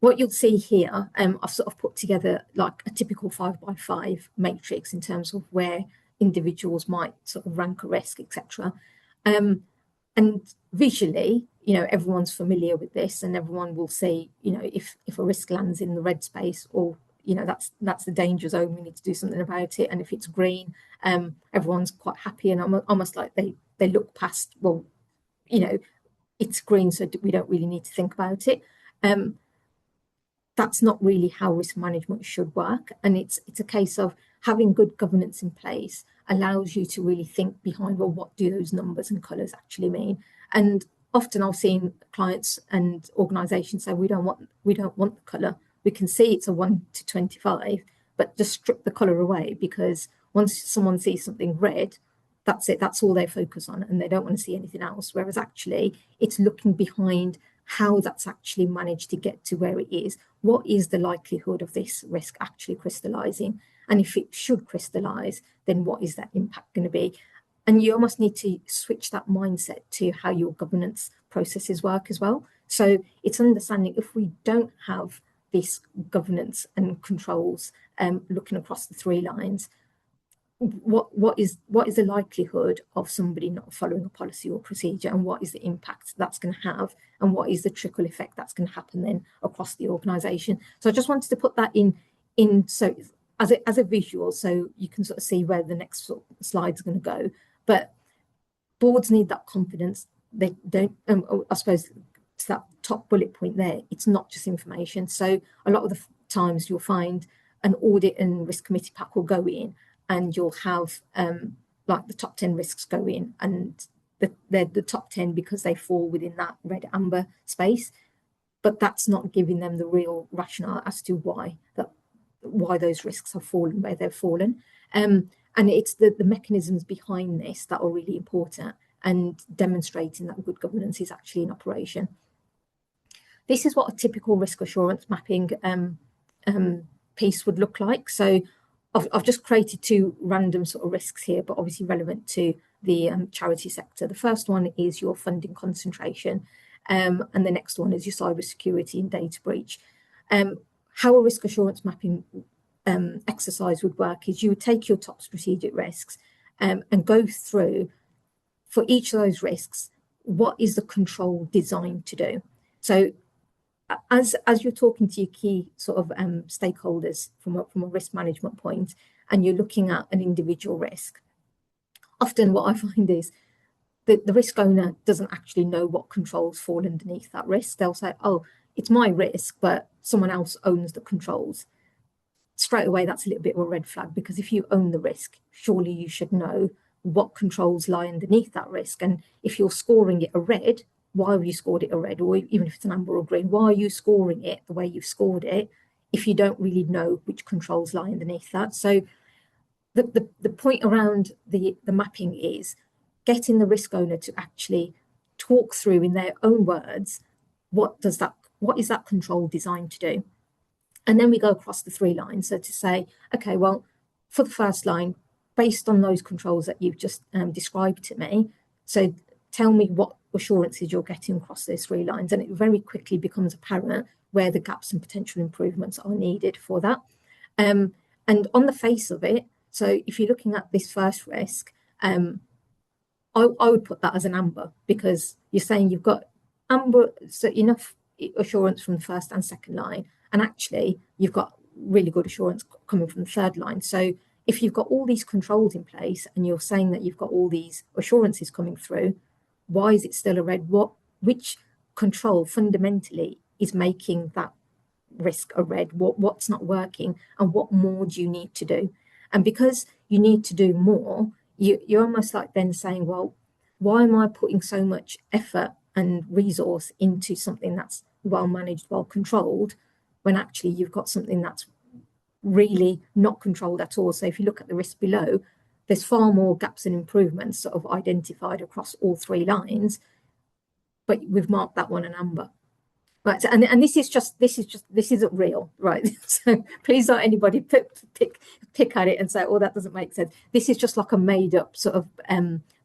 What you'll see here, I've sort of put together like a typical 5x5 matrix in terms of where individuals might sort of rank a risk, etc. And visually, everyone's familiar with this, and everyone will see, if a risk lands in the red space, or that's the danger zone, we need to do something about it. And if it's green, everyone's quite happy, and almost like they look past, well, it's green, so we don't really need to think about it. That's not really how risk management should work, and it's a case of having good governance in place allows you to really think behind, well, what do those numbers and colours actually mean? And often I've seen clients and organisations say, we don't want the colour. We can see it's a 1 to 25, but just strip the colour away, because once someone sees something red, that's it, that's all they focus on, and they don't want to see anything else. Whereas actually it's looking behind how that's actually managed to get to where it is. What is the likelihood of this risk actually crystallising? And if it should crystallise, then what is that impact going to be? And you almost need to switch that mindset to how your governance processes work as well. So it's understanding, if we don't have this governance and controls looking across the 3 lines, what is the likelihood of somebody not following a policy or procedure, and what is the impact that's going to have, and what is the trickle effect that's going to happen then across the organisation? So I just wanted to put that in so as a visual, so you can sort of see where the next sort of slides are going to go. But boards need that confidence. They don't, I suppose, to that top bullet point there, it's not just information. So a lot of the times you'll find an audit and risk committee pack will go in, and you'll have like the top 10 risks go in, and they're the top 10 because they fall within that red amber space. But that's not giving them the real rationale as to why those risks have fallen where they've fallen. And it's the mechanisms behind this that are really important, and demonstrating that good governance is actually in operation. This is what a typical risk assurance mapping piece would look like. So I've just created 2 random sort of risks here, but obviously relevant to the charity sector. The first one is your funding concentration, and the next one is your cyber security and data breach. How a risk assurance mapping exercise would work is you would take your top strategic risks and go through, for each of those risks, what is the control designed to do? So as you're talking to your key sort of stakeholders from a risk management point, and you're looking at an individual risk, often what I find is that the risk owner doesn't actually know what controls fall underneath that risk. They'll say, oh, it's my risk, but someone else owns the controls. Straight away, that's a little bit of a red flag, because if you own the risk, surely you should know what controls lie underneath that risk. And if you're scoring it a red, why have you scored it a red? Or even if it's an amber or green, why are you scoring it the way you've scored it if you don't really know which controls lie underneath that? So the point around the mapping is getting the risk owner to actually talk through in their own words, what is that control designed to do? And then we go across the 3 lines. So to say, okay, well, for the first line, based on those controls that you've just described to me, so tell me what assurances you're getting across those 3 lines. And it very quickly becomes apparent where the gaps and potential improvements are needed for that. And on the face of it, so if you're looking at this first risk, I would put that as an amber, because you're saying you've got amber, so enough assurance from the first and second line, and actually you've got really good assurance coming from the 3rd line. So if you've got all these controls in place and you're saying that you've got all these assurances coming through, why is it still a red? Which control fundamentally is making that risk a red? What's not working, and what more do you need to do? And because you need to do more, you're almost like then saying, well, why am I putting so much effort and resource into something that's well managed, well controlled, when actually you've got something that's really not controlled at all? So if you look at the risk below, there's far more gaps and improvements sort of identified across all 3 lines, but we've marked that one an amber. Right, and this isn't real, right? So please don't anybody pick at it and say, oh, that doesn't make sense. This is just like a made up sort of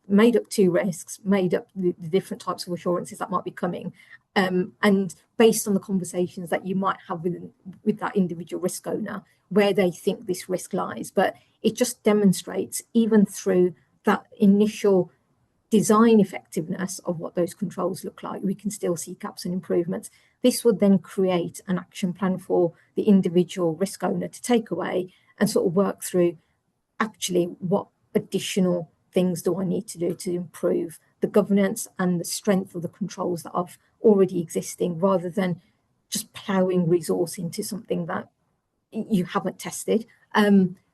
made up two risks, made up the different types of assurances that might be coming, and based on the conversations that you might have with that individual risk owner, where they think this risk lies. But it just demonstrates, even through that initial design effectiveness of what those controls look like, we can still see gaps and improvements. This would then create an action plan for the individual risk owner to take away and sort of work through, actually, what additional things do I need to do to improve the governance and the strength of the controls that are already existing, rather than just ploughing resource into something that you haven't tested.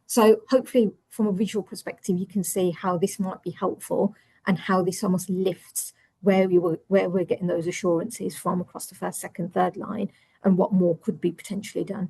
So hopefully from a visual perspective, you can see how this might be helpful, and how this almost lifts where we're getting those assurances from across the first, second, third line, and what more could be potentially done.